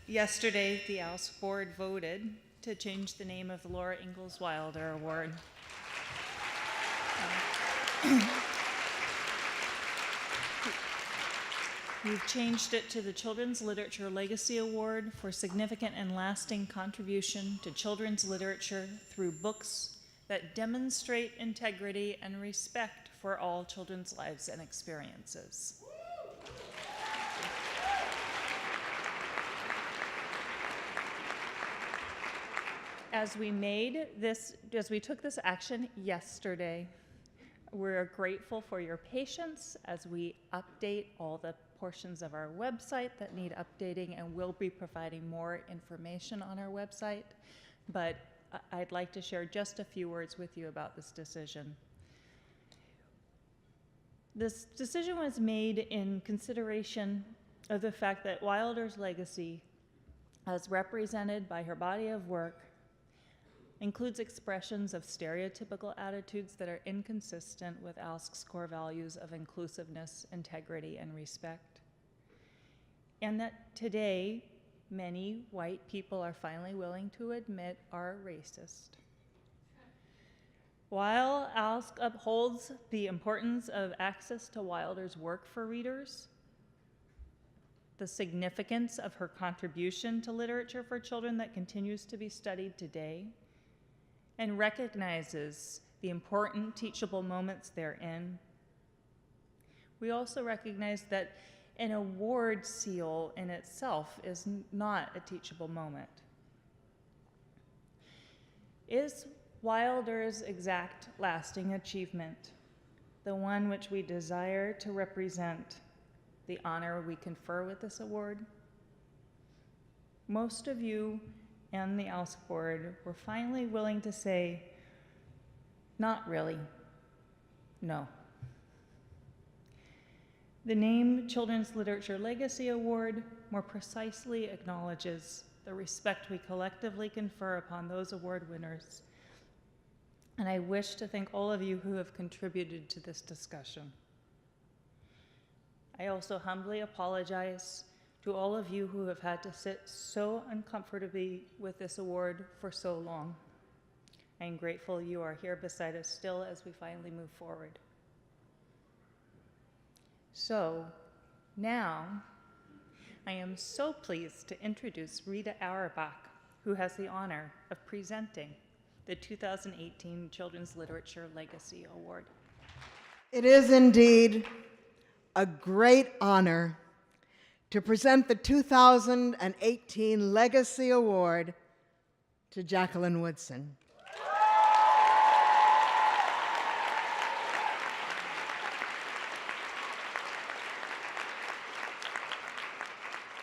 Yesterday, the ALSC board voted to change the name of the Laura Ingalls Wilder Award. We've changed it to the Children's Literature Legacy Award for significant and lasting contribution to children's literature through books that demonstrate integrity and respect for all children's lives and experiences. As we took this action yesterday, we're grateful for your patience as we update all the portions of our website that need updating, and we'll be providing more information on our website. But I'd like to share just a few words with you about this decision. This decision was made in consideration of the fact that Wilder's legacy, as represented by her body of work, includes expressions of stereotypical attitudes that are inconsistent with ALSC's core values of inclusiveness, integrity, and respect. And that today, many white people are finally willing to admit are racist. While ALSC upholds the importance of access to Wilder's work for readers, the significance of her contribution to literature for children that continues to be studied today, and recognizes the important teachable moments therein, we also recognize that an award seal in itself is not a teachable moment. Is Wilder's exact lasting achievement the one which we desire to represent the honor we confer with this award? Most of you and the ALSC board were finally willing to say, not really, no. The name Children's Literature Legacy Award more precisely acknowledges the respect we collectively confer upon those award winners. And I wish to thank all of you who have contributed to this discussion. I also humbly apologize to all of you who have had to sit so uncomfortably with this award for so long. I am grateful you are here beside us still as we finally move forward. So now, I am so pleased to introduce RITA AUERBACH, who has the honor of presenting the 2018 Children's Literature Legacy Award. It is indeed a great honor to present the 2018 Legacy Award to Jacqueline Woodson.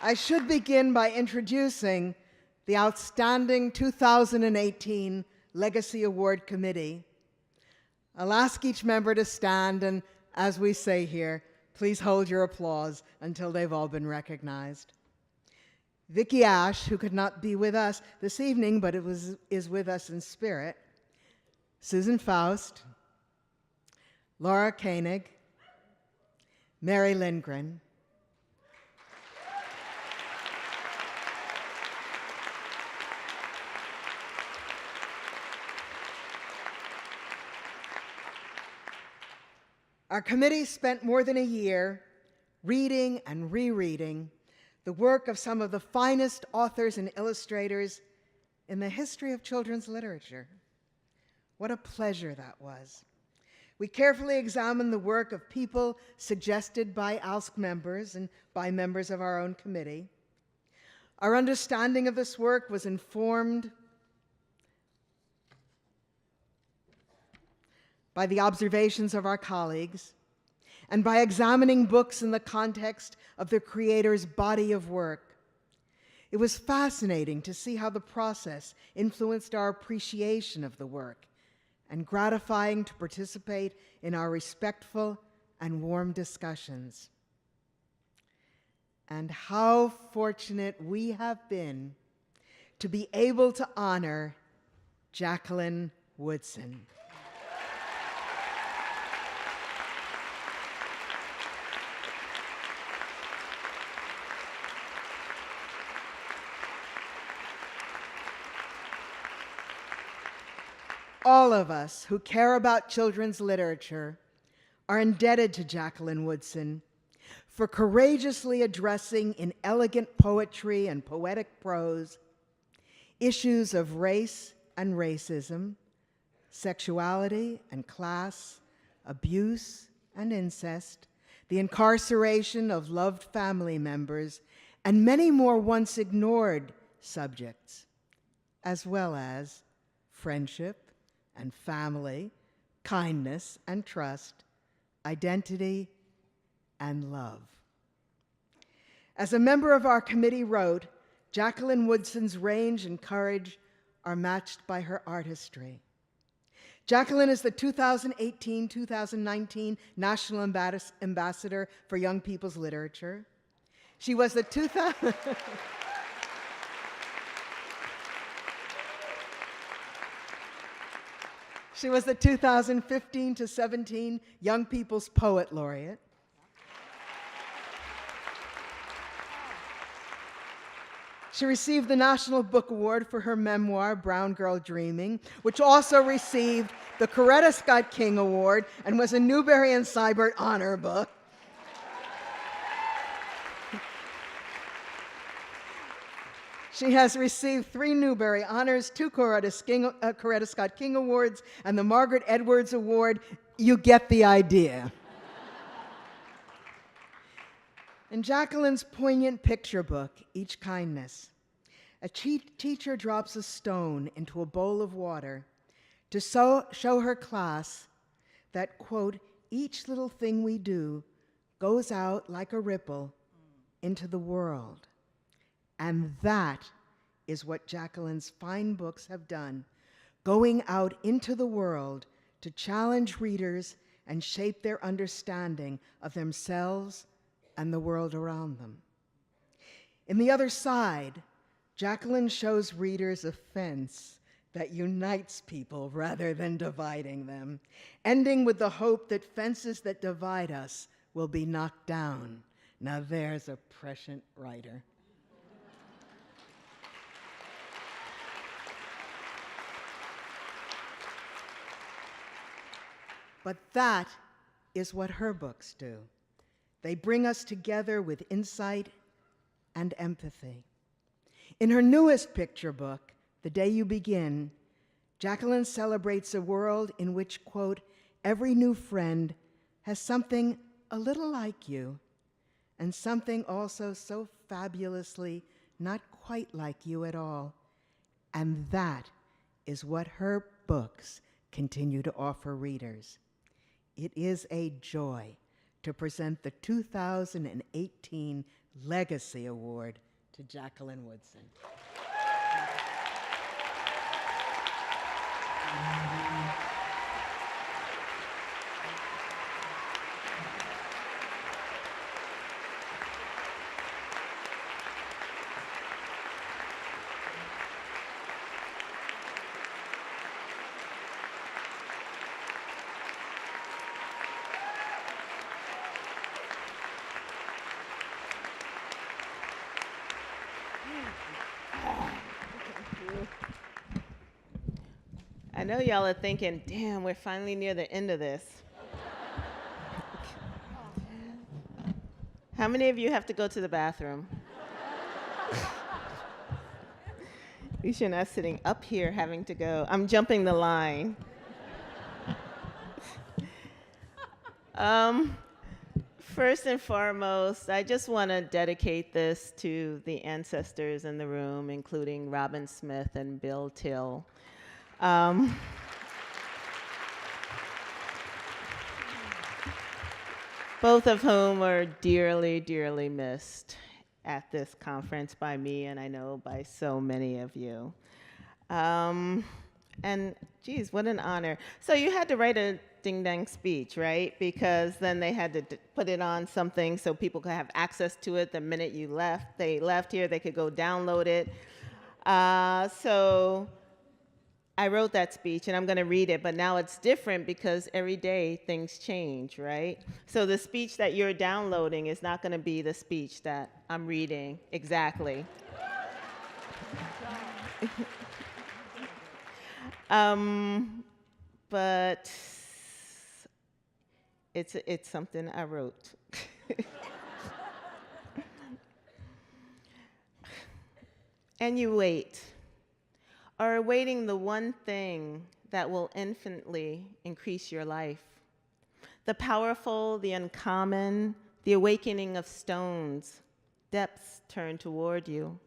I should begin by introducing the outstanding 2018 Legacy Award Committee. I'll ask each member to stand, and as we say here, please hold your applause until they've all been recognized. Vicki Ash, who could not be with us this evening, but is with us in spirit. Susan Faust, Laura Koenig, Mary Lindgren, Our committee spent more than a year reading and rereading the work of some of the finest authors and illustrators in the history of children's literature. What a pleasure that was. We carefully examined the work of people suggested by ALSC members and by members of our own committee. Our understanding of this work was informed by the observations of our colleagues, and by examining books in the context of the creator's body of work. It was fascinating to see how the process influenced our appreciation of the work, and gratifying to participate in our respectful and warm discussions. And how fortunate we have been to be able to honor Jacqueline Woodson. All of us who care about children's literature are indebted to Jacqueline Woodson for courageously addressing in elegant poetry and poetic prose issues of race and racism, sexuality and class, abuse and incest, the incarceration of loved family members, and many more once ignored subjects, as well as friendship and family, kindness and trust, identity and love. As a member of our committee wrote, Jacqueline Woodson's range and courage are matched by her artistry. Jacqueline is the 2018-2019 National Ambassador for Young People's Literature. She was the 2015-17 Young People's Poet Laureate. She received the National Book Award for her memoir, Brown Girl Dreaming, which also received the Coretta Scott King Award and was a Newbery and Seibert Honor Book. She has received 3 Newbery Honors, 2 Coretta Scott King Awards, and the Margaret Edwards Award. You get the idea. In Jacqueline's poignant picture book, Each Kindness, a teacher drops a stone into a bowl of water to show her class that, quote, each little thing we do goes out like a ripple into the world. And that is what Jacqueline's fine books have done, going out into the world to challenge readers and shape their understanding of themselves and the world around them. In The Other Side, Jacqueline shows readers a fence that unites people rather than dividing them, ending with the hope that fences that divide us will be knocked down. Now there's a prescient writer. But that is what her books do. They bring us together with insight and empathy. In her newest picture book, The Day You Begin, Jacqueline celebrates a world in which, quote, every new friend has something a little like you and something also so fabulously not quite like you at all. And that is what her books continue to offer readers. It is a joy to present the 2018 Legacy Award to Jacqueline Woodson. I know y'all are thinking, damn, we're finally near the end of this. How many of you have to go to the bathroom? You should not sitting up here having to go. I'm jumping the line. First and foremost, I just want to dedicate this to the ancestors in the room, including Robin Smith and Bill Till. Both of whom are dearly, dearly missed at this conference by me, and I know by so many of you. And geez, what an honor. So you had to write a ding-dang speech, right? Because then they had to put it on something so people could have access to it the minute you left. They left here, they could go download it. So I wrote that speech, and I'm going to read it, but now it's different because every day things change, right? So the speech that you're downloading is not going to be the speech that I'm reading exactly. but it's something I wrote. And you wait, are awaiting the one thing that will infinitely increase your life. The powerful, the uncommon, the awakening of stones, depths turn toward you.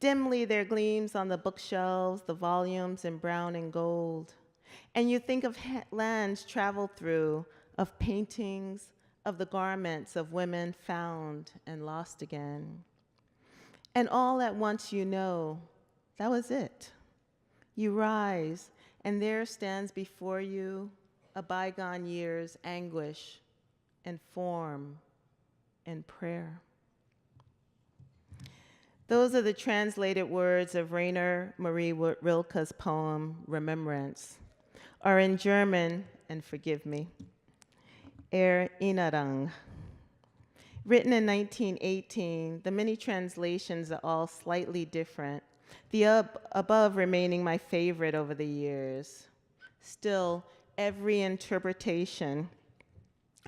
Dimly there gleams on the bookshelves the volumes in brown and gold. And you think of lands traveled through, of paintings, of the garments of women found and lost again. And all at once you know, that was it. You rise, and there stands before you a bygone year's anguish and form and prayer. Those are the translated words of Rainer Marie Rilke's poem, Remembrance, or in German, and forgive me, Erinnerung. Written in 1918, the many translations are all slightly different, the above remaining my favorite over the years. Still, every interpretation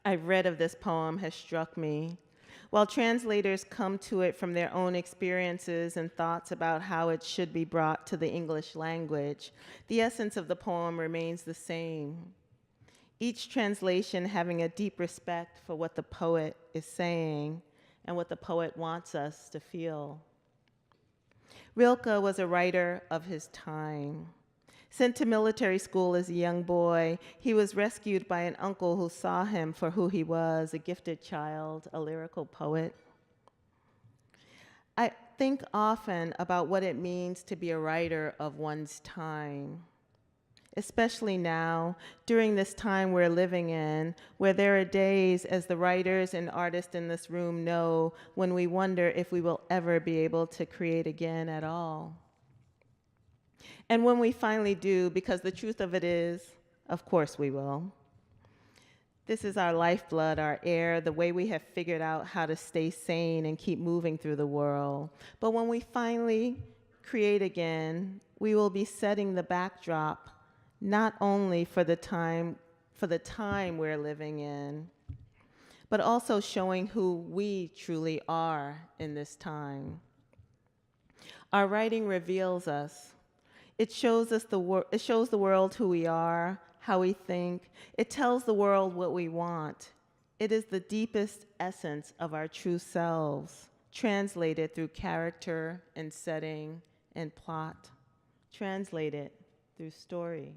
I've read of this poem has struck me. While translators come to it from their own experiences and thoughts about how it should be brought to the English language, the essence of the poem remains the same. Each translation having a deep respect for what the poet is saying and what the poet wants us to feel. Rilke was a writer of his time. Sent to military school as a young boy, he was rescued by an uncle who saw him for who he was, a gifted child, a lyrical poet. I think often about what it means to be a writer of one's time, especially now, during this time we're living in, where there are days, as the writers and artists in this room know, when we wonder if we will ever be able to create again at all. And when we finally do, because the truth of it is, of course we will. This is our lifeblood, our air, the way we have figured out how to stay sane and keep moving through the world. But when we finally create again, we will be setting the backdrop not only for the time we're living in, but also showing who we truly are in this time. Our writing reveals us. It shows us it shows the world who we are, how we think. It tells the world what we want. It is the deepest essence of our true selves, translated through character and setting and plot, translated through story.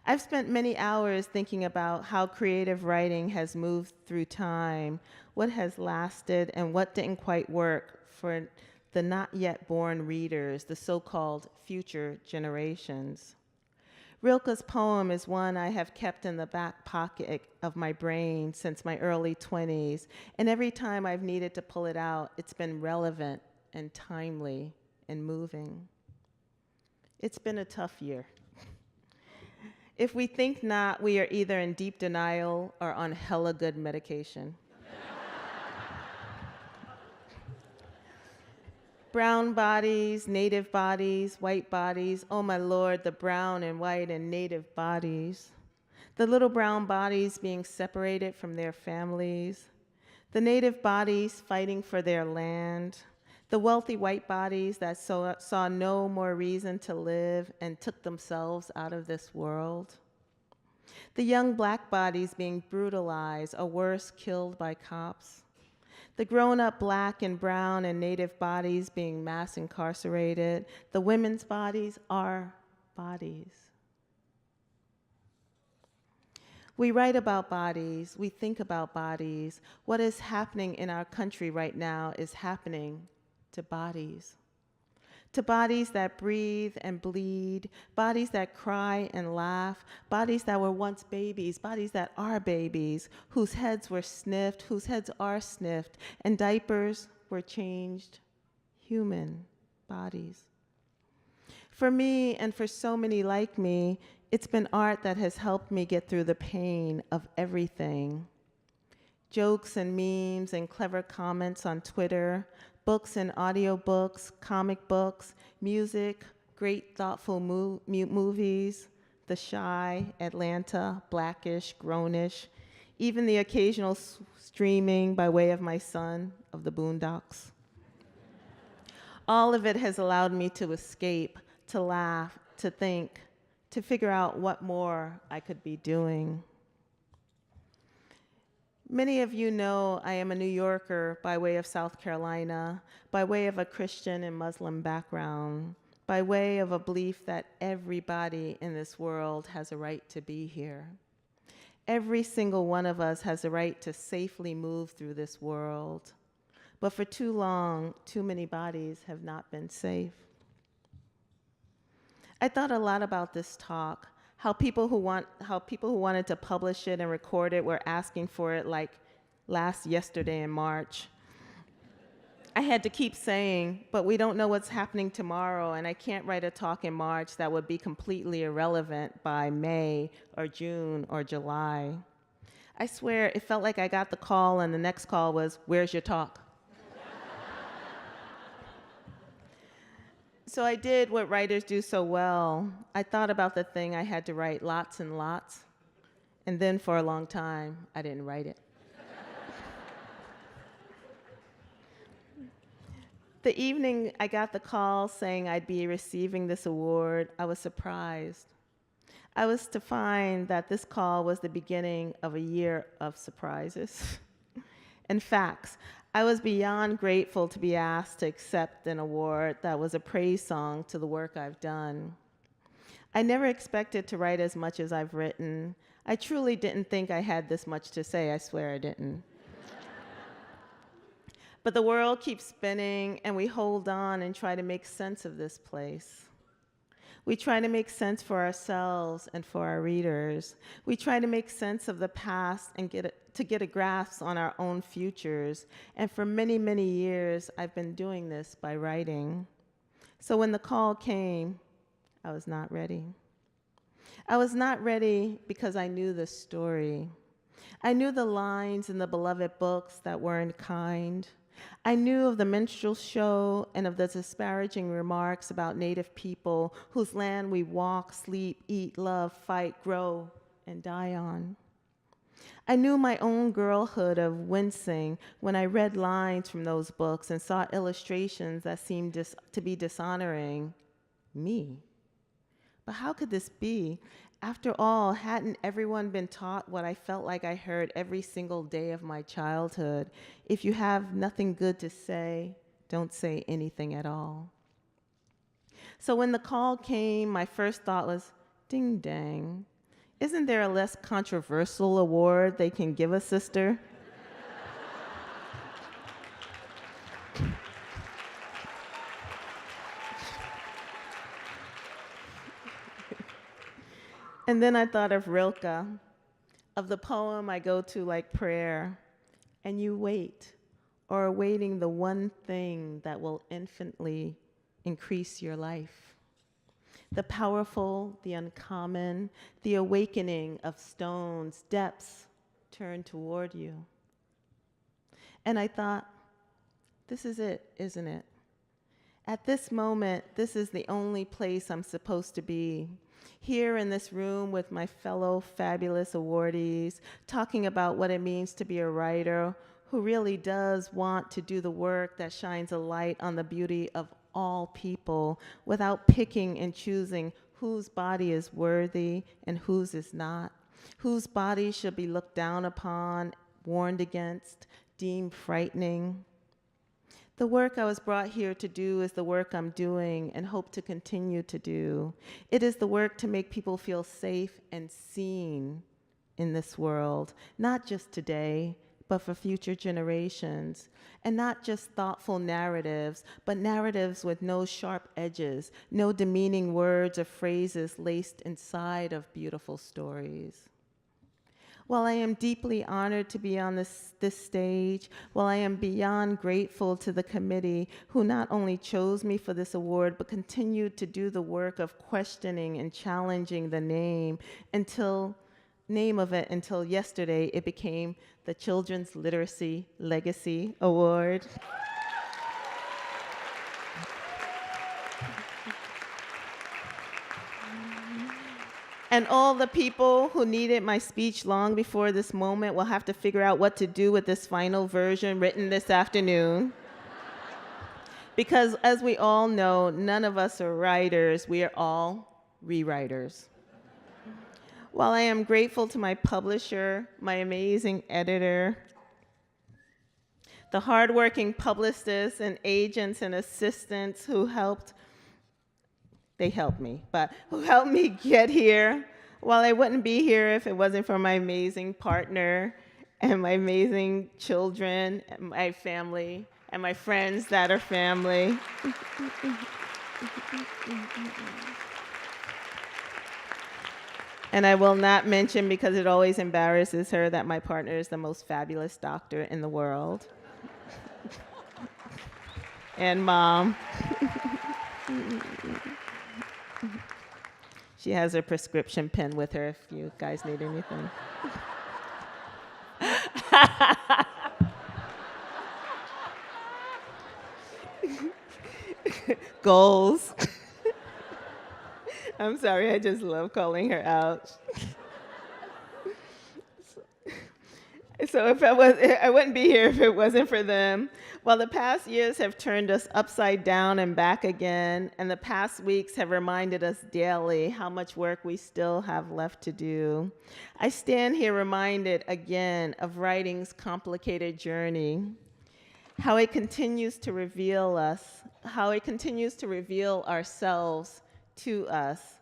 I've spent many hours thinking about how creative writing has moved through time, what has lasted and what didn't quite work for the not yet born readers, the so-called future generations. Rilke's poem is one I have kept in the back pocket of my brain since my early 20s, and every time I've needed to pull it out, it's been relevant and timely and moving. It's been a tough year. If we think not, we are either in deep denial or on hella good medication. Brown bodies, native bodies, white bodies, oh my Lord, the brown and white and native bodies. The little brown bodies being separated from their families. The native bodies fighting for their land. The wealthy white bodies that saw no more reason to live and took themselves out of this world. The young black bodies being brutalized or worse, killed by cops. The grown-up black and brown and native bodies being mass incarcerated. The women's bodies are bodies. We write about bodies, we think about bodies. What is happening in our country right now is happening to bodies that breathe and bleed, bodies that cry and laugh, bodies that were once babies, bodies that are babies, whose heads were sniffed, whose heads are sniffed, and diapers were changed, human bodies. For me, and for so many like me, it's been art that has helped me get through the pain of everything. Jokes and memes and clever comments on Twitter, books and audiobooks, comic books, music, great thoughtful movies, the shy, Atlanta, Blackish, Grownish, even the occasional streaming by way of my son of the Boondocks. All of it has allowed me to escape, to laugh, to think, to figure out what more I could be doing. Many of you know I am a New Yorker by way of South Carolina, by way of a Christian and Muslim background, by way of a belief that everybody in this world has a right to be here. Every single one of us has a right to safely move through this world. But for too long, too many bodies have not been safe. I thought a lot about this talk, how people who wanted to publish it and record it were asking for it like yesterday in March. I had to keep saying, but we don't know what's happening tomorrow, and I can't write a talk in March that would be completely irrelevant by May or June or July. I swear it felt like I got the call and the next call was, "Where's your talk?" So I did what writers do so well. I thought about the thing I had to write lots and lots, and then for a long time, I didn't write it. The evening I got the call saying I'd be receiving this award, I was surprised. I was to find that this call was the beginning of a year of surprises. In fact, I was beyond grateful to be asked to accept an award that was a praise song to the work I've done. I never expected to write as much as I've written. I truly didn't think I had this much to say. I swear I didn't. But the world keeps spinning, and we hold on and try to make sense of this place. We try to make sense for ourselves and for our readers. We try to make sense of the past and get a grasp on our own futures. And for many, many years, I've been doing this by writing. So when the call came, I was not ready. I was not ready because I knew the story. I knew the lines in the beloved books that weren't kind. I knew of the minstrel show and of the disparaging remarks about Native people whose land we walk, sleep, eat, love, fight, grow, and die on. I knew my own girlhood of wincing when I read lines from those books and saw illustrations that seemed to be dishonoring me. But how could this be? After all, hadn't everyone been taught what I felt like I heard every single day of my childhood? If you have nothing good to say, don't say anything at all. So when the call came, my first thought was, ding dang, isn't there a less controversial award they can give a sister? And then I thought of Rilke, of the poem I go to like prayer, and you wait, or are waiting the one thing that will infinitely increase your life. The powerful, the uncommon, the awakening of stones, depths turn toward you. And I thought, this is it, isn't it? At this moment, this is the only place I'm supposed to be. Here in this room with my fellow fabulous awardees, talking about what it means to be a writer who really does want to do the work that shines a light on the beauty of all people without picking and choosing whose body is worthy and whose is not, whose body should be looked down upon, warned against, deemed frightening. The work I was brought here to do is the work I'm doing and hope to continue to do. It is the work to make people feel safe and seen in this world, not just today, but for future generations. And not just thoughtful narratives, but narratives with no sharp edges, no demeaning words or phrases laced inside of beautiful stories. While I am deeply honored to be on this stage, while I am beyond grateful to the committee who not only chose me for this award, but continued to do the work of questioning and challenging the name of it until yesterday it became the Children's Literacy Legacy Award. And all the people who needed my speech long before this moment will have to figure out what to do with this final version written this afternoon. Because as we all know, none of us are writers, we are all rewriters. While I am grateful to my publisher, my amazing editor, the hardworking publicists and agents and assistants who helped me get here, while I wouldn't be here if it wasn't for my amazing partner and my amazing children and my family and my friends that are family. And I will not mention, because it always embarrasses her, that my partner is the most fabulous doctor in the world. And mom. She has her prescription pen with her if you guys need anything. Goals. I'm sorry, I just love calling her out. So I wouldn't be here if it wasn't for them. While the past years have turned us upside down and back again, and the past weeks have reminded us daily how much work we still have left to do, I stand here reminded again of writing's complicated journey, how it continues to reveal us, how it continues to reveal ourselves to us,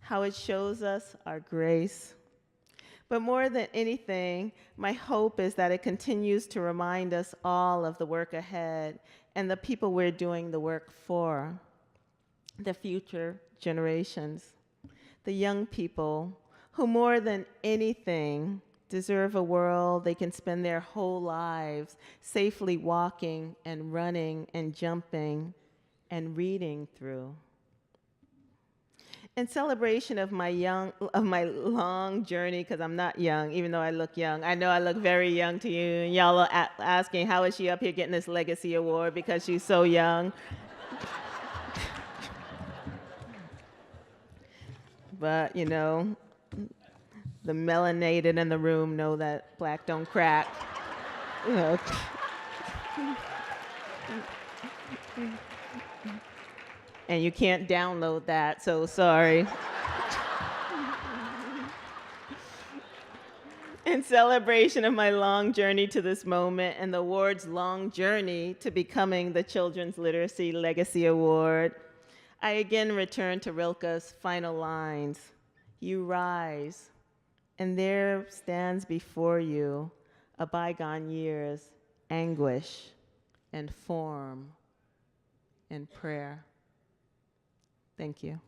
how it shows us our grace. But more than anything, my hope is that it continues to remind us all of the work ahead and the people we're doing the work for, the future generations, the young people who more than anything deserve a world they can spend their whole lives safely walking and running and jumping and reading through. In celebration of my long journey, because I'm not young, even though I look young. I know I look very young to you, and y'all are asking, how is she up here getting this legacy award because she's so young? But, you know, the melanated in the room know that black don't crack. You know. And you can't download that, so sorry. In celebration of my long journey to this moment and the award's long journey to becoming the Children's Literacy Legacy Award, I again return to Rilke's final lines. You rise, and there stands before you a bygone year's anguish and form and prayer. Thank you.